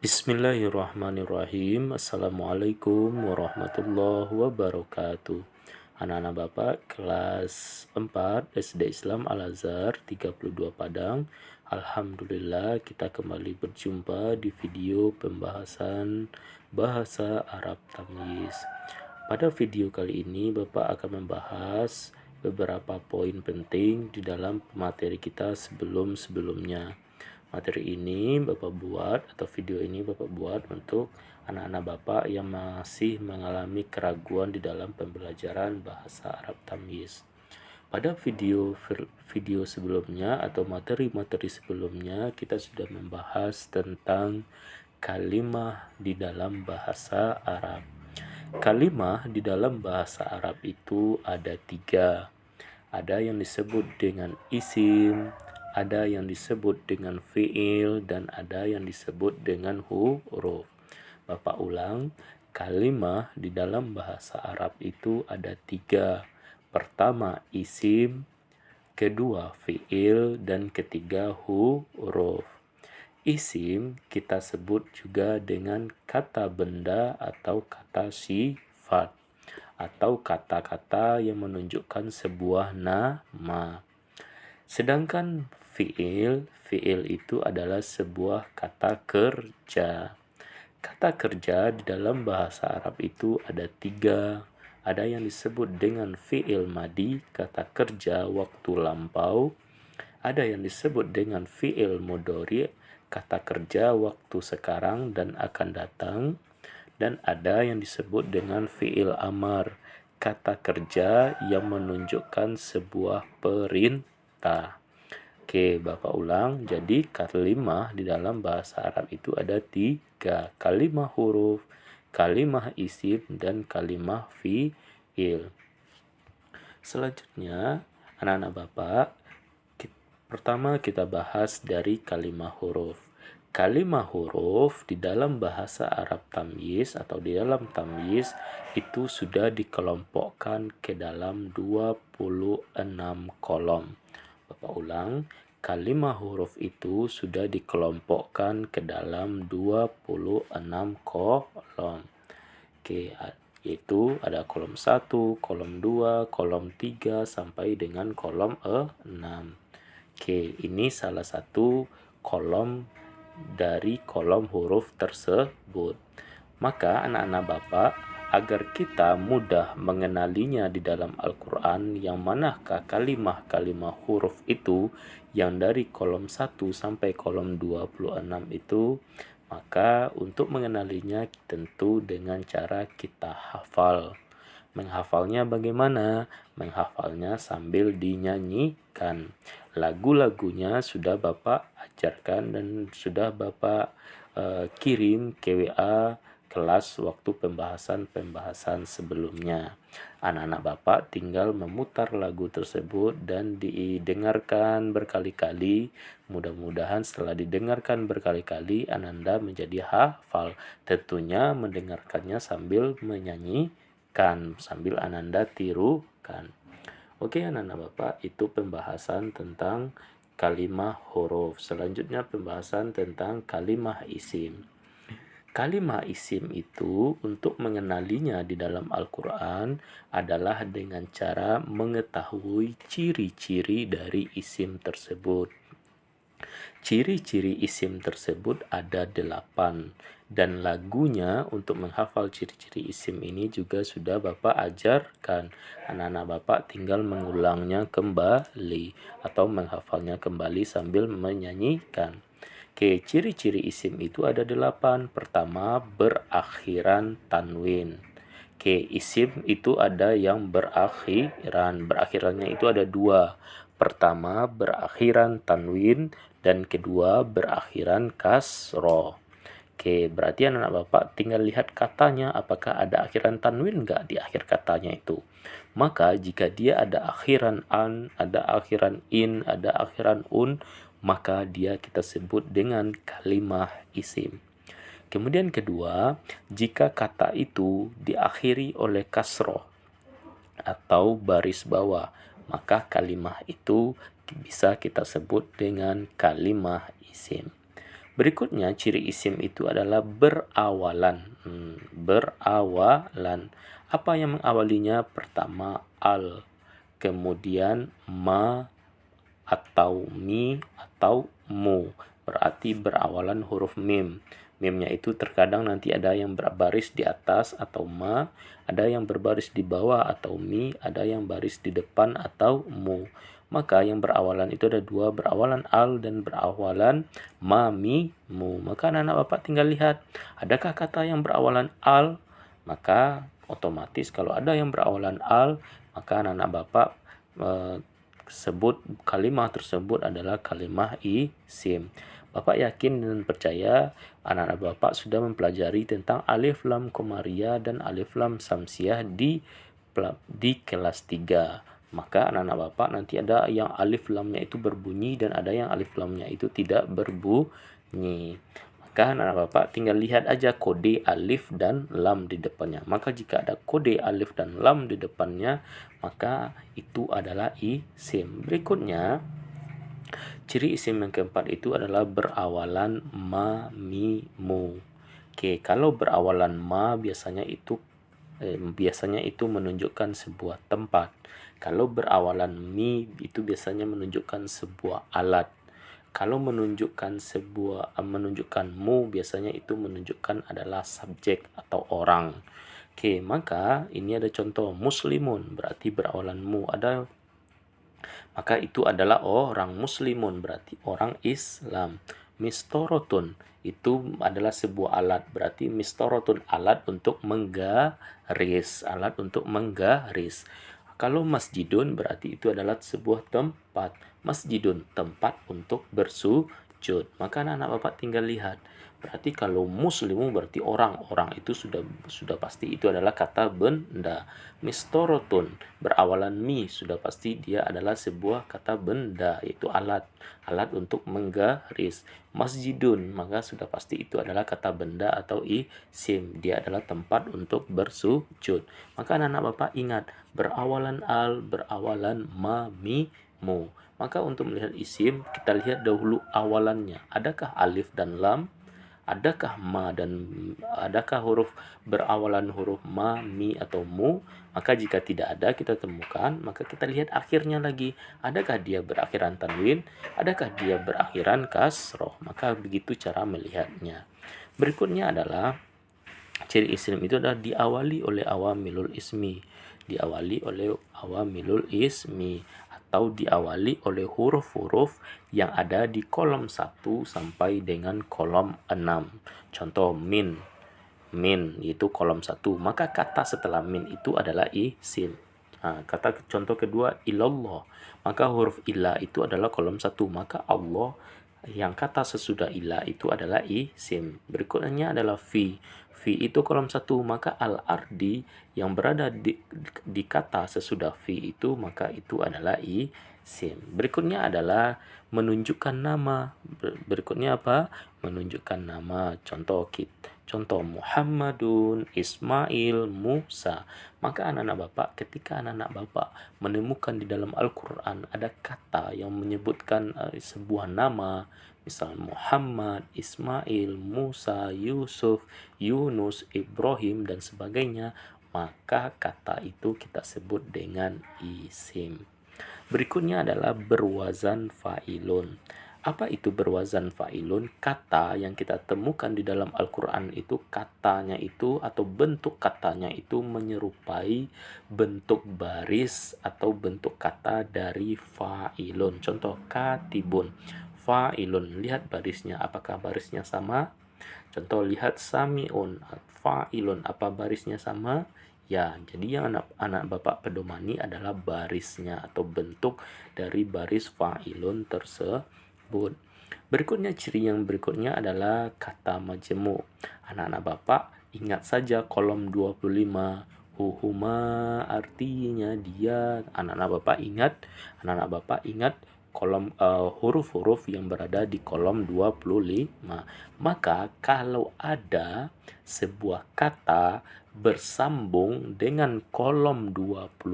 Bismillahirrahmanirrahim. Assalamualaikum warahmatullahi wabarakatuh. Anak-anak Bapak kelas 4 SD Islam Al-Azhar 32 Padang. Alhamdulillah kita kembali berjumpa di video pembahasan bahasa Arab Tamyiz. Pada video kali ini Bapak akan membahas beberapa poin penting di dalam materi kita sebelum-sebelumnya. Materi ini Bapak buat atau video ini Bapak buat untuk anak-anak Bapak yang masih mengalami keraguan di dalam pembelajaran bahasa Arab Tamyiz. Pada video sebelumnya atau materi-materi sebelumnya kita sudah membahas tentang kalimah di dalam bahasa Arab. Kalimah di dalam bahasa Arab itu ada 3. Ada yang disebut dengan isim, ada yang disebut dengan fi'il, dan ada yang disebut dengan huruf. Bapak ulang, kalimah di dalam bahasa Arab itu ada 3. Pertama isim, kedua fi'il, dan ketiga huruf. Isim kita sebut juga dengan kata benda atau kata sifat atau kata-kata yang menunjukkan sebuah nama. Sedangkan fi'il itu adalah sebuah kata kerja. Kata kerja di dalam bahasa Arab itu ada 3. Ada yang disebut dengan fi'il madi, kata kerja waktu lampau. Ada yang disebut dengan fi'il mudhari, kata kerja waktu sekarang dan akan datang. Dan ada yang disebut dengan fi'il amar, kata kerja yang menunjukkan sebuah perintah. Oke, Bapak ulang. Jadi kalimah di dalam bahasa Arab itu ada 3. Kalimah huruf, kalimah isim, dan kalimah fi'il. Selanjutnya, anak-anak Bapak, pertama kita bahas dari kalimah huruf. Kalimah huruf di dalam bahasa Arab Tamyiz atau di dalam Tamyiz itu sudah dikelompokkan ke dalam 26 kolom. Bapak ulang, kalimah huruf itu sudah dikelompokkan ke dalam 26 kolom. Oke, yaitu ada kolom 1, kolom 2, kolom 3 sampai dengan kolom 6. Oke, ini salah satu kolom dari kolom huruf tersebut. Maka anak-anak Bapak, agar kita mudah mengenalinya di dalam Al-Quran, yang manakah kalimah-kalimah huruf itu yang dari kolom 1 sampai kolom 26 itu, maka untuk mengenalinya tentu dengan cara kita hafal. Menghafalnya bagaimana? Menghafalnya sambil dinyanyikan. Lagu-lagunya sudah Bapak ajarkan dan sudah Bapak kirim ke WA kelas waktu pembahasan sebelumnya. Anak-anak Bapak tinggal memutar lagu tersebut dan didengarkan berkali-kali. Mudah-mudahan setelah didengarkan berkali-kali Ananda menjadi hafal. Tentunya mendengarkannya sambil menyanyikan, sambil Ananda tirukan. Oke anak-anak Bapak, itu pembahasan tentang kalimah huruf. Selanjutnya pembahasan tentang kalimah isim. Kalimah isim itu untuk mengenalinya di dalam Al-Quran adalah dengan cara mengetahui ciri-ciri dari isim tersebut. Ciri-ciri isim tersebut ada 8. Dan lagunya untuk menghafal ciri-ciri isim ini juga sudah Bapak ajarkan. Anak-anak Bapak tinggal mengulangnya kembali atau menghafalnya kembali sambil menyanyikan. Oke, ciri-ciri isim itu ada 8. Pertama, berakhiran tanwin. Oke, isim itu ada yang berakhiran. Berakhirannya itu ada 2. Pertama, berakhiran tanwin, dan kedua, berakhiran kasroh. Oke, berarti anak-anak Bapak tinggal lihat katanya apakah ada akhiran tanwin enggak di akhir katanya itu. Maka jika dia ada akhiran an, ada akhiran in, ada akhiran un, maka dia kita sebut dengan kalimah isim. Kemudian kedua, jika kata itu diakhiri oleh kasroh atau baris bawah, maka kalimah itu bisa kita sebut dengan kalimah isim. Berikutnya ciri isim itu adalah berawalan. Berawalan. Apa yang mengawalinya? Pertama al, kemudian ma atau mi atau mu. Berarti berawalan huruf mim. Mimnya itu terkadang nanti ada yang berbaris di atas atau ma, ada yang berbaris di bawah atau mi, ada yang baris di depan atau mu. Maka yang berawalan itu ada dua, berawalan al dan berawalan ma, mi, mu. Maka anak-anak Bapak tinggal lihat, adakah kata yang berawalan al? Maka otomatis kalau ada yang berawalan al, maka anak-anak Bapak sebut kalimah tersebut adalah kalimah isim. Bapak yakin dan percaya anak-anak Bapak sudah mempelajari tentang alif lam komariah dan alif lam samsiah di kelas 3. Maka anak-anak Bapak nanti ada yang alif lamnya itu berbunyi dan ada yang alif lamnya itu tidak berbunyi. Maka anak-anak Bapak tinggal lihat aja kode alif dan lam di depannya. Maka jika ada kode alif dan lam di depannya, maka itu adalah isim. Berikutnya, ciri isim yang keempat itu adalah berawalan ma, mi, mu. Oke, kalau berawalan ma biasanya itu menunjukkan sebuah tempat. Kalau berawalan mi itu biasanya menunjukkan sebuah alat. Kalau menunjukkan mu biasanya itu menunjukkan adalah subjek atau orang. Oke, maka ini ada contoh muslimun berarti berawalan mu. Maka itu adalah orang muslimun berarti orang Islam. Mistorotun itu adalah sebuah alat, berarti mistorotun alat untuk menggaris, Kalau masjidun berarti itu adalah sebuah tempat. Masjidun tempat untuk bersujud. Maka anak-anak Bapak tinggal lihat. Berarti kalau muslimu berarti orang itu sudah pasti itu adalah kata benda. Mistorotun berawalan mi sudah pasti dia adalah sebuah kata benda, yaitu alat untuk menggaris. Masjidun maka sudah pasti itu adalah kata benda atau isim, dia adalah tempat untuk bersujud. Maka anak-anak Bapak ingat berawalan al, berawalan ma, mi, mu. Maka untuk melihat isim kita lihat dahulu awalannya, adakah alif dan lam? Adakah huruf berawalan huruf ma, mi, atau mu? Maka jika tidak ada kita temukan, maka kita lihat akhirnya lagi. Adakah dia berakhiran tanwin? Adakah dia berakhiran kasroh? Maka begitu cara melihatnya. Berikutnya adalah ciri isim itu adalah diawali oleh awamilul ismi. Atau diawali oleh huruf-huruf yang ada di kolom 1 sampai dengan kolom 6. Contoh min itu kolom 1, maka kata setelah min itu adalah isim. Kata contoh kedua ilallah, maka huruf ila itu adalah kolom 1, maka Allah yang kata sesudah ila itu adalah isim. Berikutnya adalah fi itu kolom 1, maka al-ardi yang berada di kata sesudah fi itu maka itu adalah isim. Berikutnya adalah menunjukkan nama. Berikutnya apa? Menunjukkan nama. Contoh Muhammadun, Ismail, Musa. Maka anak-anak Bapak, ketika anak-anak Bapak menemukan di dalam Al-Quran ada kata yang menyebutkan sebuah nama, misal Muhammad, Ismail, Musa, Yusuf, Yunus, Ibrahim, dan sebagainya, maka kata itu kita sebut dengan isim. Berikutnya adalah berwazan fa'ilun. Apa itu berwazan fa'ilun? Kata yang kita temukan di dalam Al-Quran itu, katanya itu atau bentuk katanya itu menyerupai bentuk baris atau bentuk kata dari fa'ilun. Contoh katibun, fa'ilun, lihat barisnya, apakah barisnya sama? Contoh lihat sami'un, fa'ilun, apa barisnya sama? Ya, jadi yang anak Bapak pedomani adalah barisnya atau bentuk dari baris fa'ilun tersebut. Berikutnya, ciri yang berikutnya adalah kata majmu'. Anak-anak Bapak ingat saja kolom 25. Huhuma artinya dia. Anak-anak Bapak ingat kolom huruf-huruf yang berada di kolom 25. Maka kalau ada sebuah kata bersambung dengan kolom 25,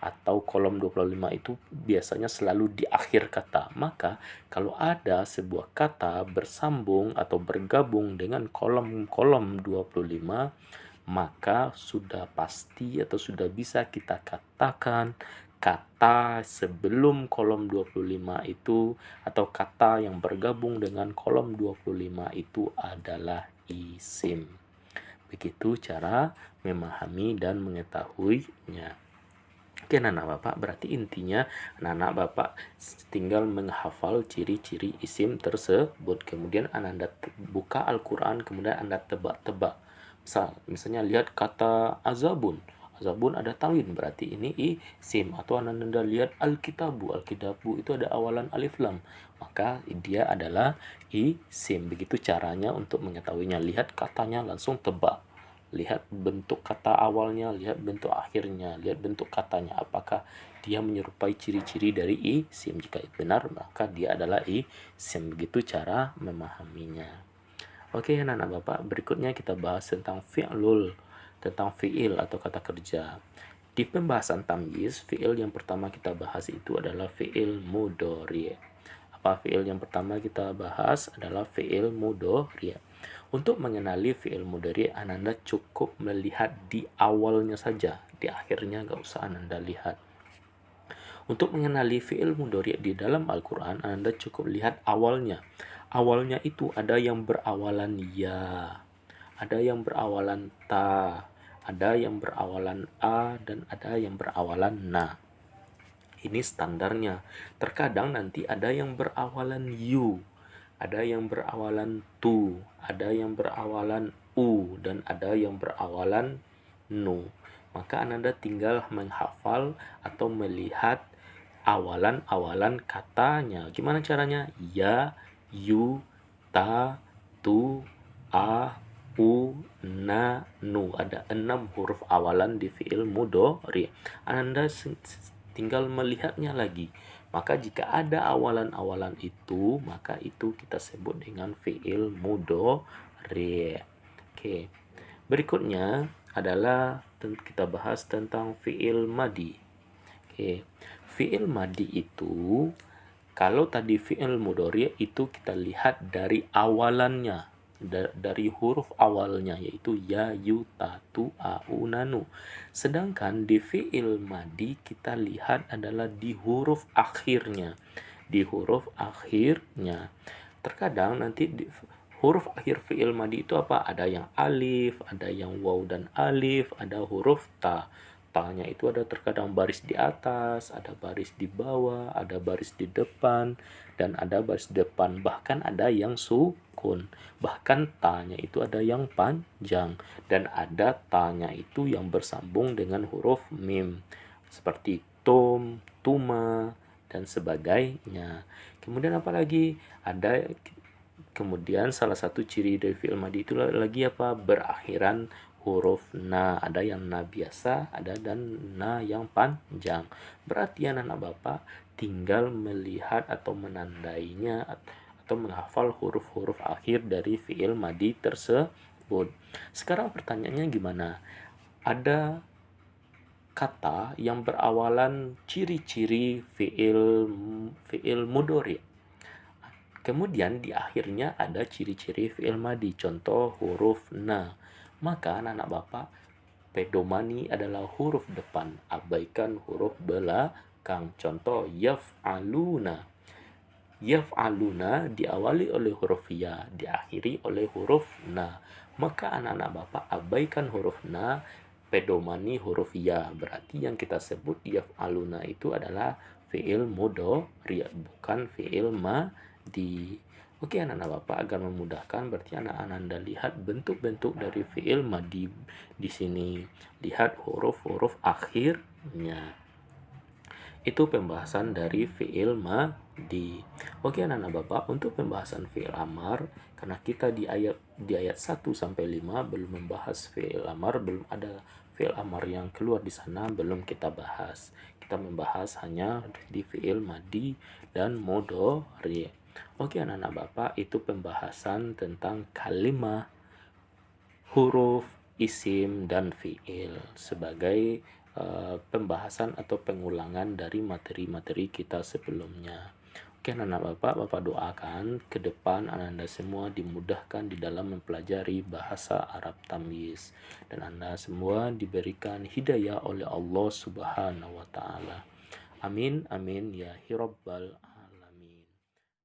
atau kolom 25 itu biasanya selalu di akhir kata. Maka kalau ada sebuah kata bersambung atau bergabung dengan kolom-kolom 25, maka sudah pasti atau sudah bisa kita katakan kata sebelum kolom 25 itu atau kata yang bergabung dengan kolom 25 itu adalah isim. Begitu cara memahami dan mengetahuinya. Oke, anak Bapak, berarti intinya anak Bapak tinggal menghafal ciri-ciri isim tersebut. Kemudian Anda buka Al-Quran, kemudian Anda tebak-tebak. Misalnya lihat kata azabun. Azabun ada tanwin, berarti ini isim. Atau Anda lihat Alkitabu. Alkitabu itu ada awalan alif lam. Maka dia adalah isim. Begitu caranya untuk mengetahuinya. Lihat katanya langsung tebak. Lihat bentuk kata awalnya, lihat bentuk akhirnya, lihat bentuk katanya. Apakah dia menyerupai ciri-ciri dari isim? Jika benar, maka dia adalah isim. Begitu cara memahaminya. Oke, anak-anak Bapak, berikutnya kita bahas tentang fi'lul, tentang fi'il atau kata kerja. Di pembahasan tamyiz, fi'il yang pertama kita bahas itu adalah fi'il mudhari'. Apa fi'il yang pertama kita bahas adalah fi'il mudhari'. Untuk mengenali fi'il mudhari', Anda cukup melihat di awalnya saja, di akhirnya nggak usah Anda lihat. Untuk mengenali fi'il mudhari' di dalam Al-Quran, Anda cukup lihat awalnya. Awalnya itu ada yang berawalan ya, ada yang berawalan ta, ada yang berawalan a, dan ada yang berawalan na. Ini standarnya. Terkadang nanti ada yang berawalan yu, ada yang berawalan tu, ada yang berawalan u, dan ada yang berawalan nu. Maka Anda tinggal menghafal atau melihat awalan-awalan katanya. Gimana caranya? Ya, yu, ta, tu, a, u, na, nu. Ada 6 huruf awalan di fi'il mudhari'. Anda tinggal melihatnya lagi. Maka jika ada awalan-awalan itu, maka itu kita sebut dengan fi'il mudhari'. Oke. Berikutnya adalah kita bahas tentang fi'il madi. Oke. Fi'il madi itu, kalau tadi fi'il mudhari' itu kita lihat dari awalannya, dari huruf awalnya, yaitu ya, yu, ta, tu, a, u, na, nu. Sedangkan di fi'il madi kita lihat adalah di huruf akhirnya. Di huruf akhirnya. Terkadang nanti di huruf akhir fi'il madi itu apa? Ada yang alif, ada yang waw dan alif, ada huruf ta. Ta-nya itu ada terkadang baris di atas, ada baris di bawah, ada baris di depan, dan ada baris depan. Bahkan ada yang sukun. Bahkan ta-nya itu ada yang panjang. Dan ada ta-nya itu yang bersambung dengan huruf mim. Seperti tum, tuma, dan sebagainya. Kemudian apa lagi? Kemudian salah satu ciri dari fi'il madi itu lagi apa? Berakhiran huruf na. Ada yang na biasa, ada dan na yang panjang. Berarti anak Bapak tinggal melihat atau menandainya atau menghafal huruf-huruf akhir dari fi'il madi tersebut. Sekarang pertanyaannya gimana? Ada kata yang berawalan ciri-ciri fi'il mudhari'. Kemudian di akhirnya ada ciri-ciri fi'il madi, contoh huruf na. Maka anak-anak Bapak, pedomani adalah huruf depan, abaikan huruf belakang. Contoh yaf'aluna. Yaf'aluna diawali oleh huruf ya, diakhiri oleh huruf na. Maka anak-anak Bapak abaikan huruf na, pedomani huruf ya. Berarti yang kita sebut yaf'aluna itu adalah fi'il mudhari', bukan fi'il madi. Oke anak-anak Bapak, agar memudahkan berarti anak-anak Anda lihat bentuk-bentuk dari fi'il madi di sini. Lihat huruf-huruf akhirnya. Itu pembahasan dari fi'il madi. Oke anak-anak Bapak, untuk pembahasan fi'il amar, karena kita di ayat 1 sampai 5 belum membahas fi'il amar, belum ada fi'il amar yang keluar di sana, belum kita bahas. Kita membahas hanya di fi'il madi dan mudhari'. Oke anak-anak Bapak, itu pembahasan tentang kalimah, huruf, isim, dan fi'il sebagai pembahasan atau pengulangan dari materi-materi kita sebelumnya. Oke anak bapak doakan ke depan anda semua dimudahkan di dalam mempelajari bahasa Arab tamyiz, dan anda semua diberikan hidayah oleh Allah Subhanahu wa taala. Amin amin ya Rabbal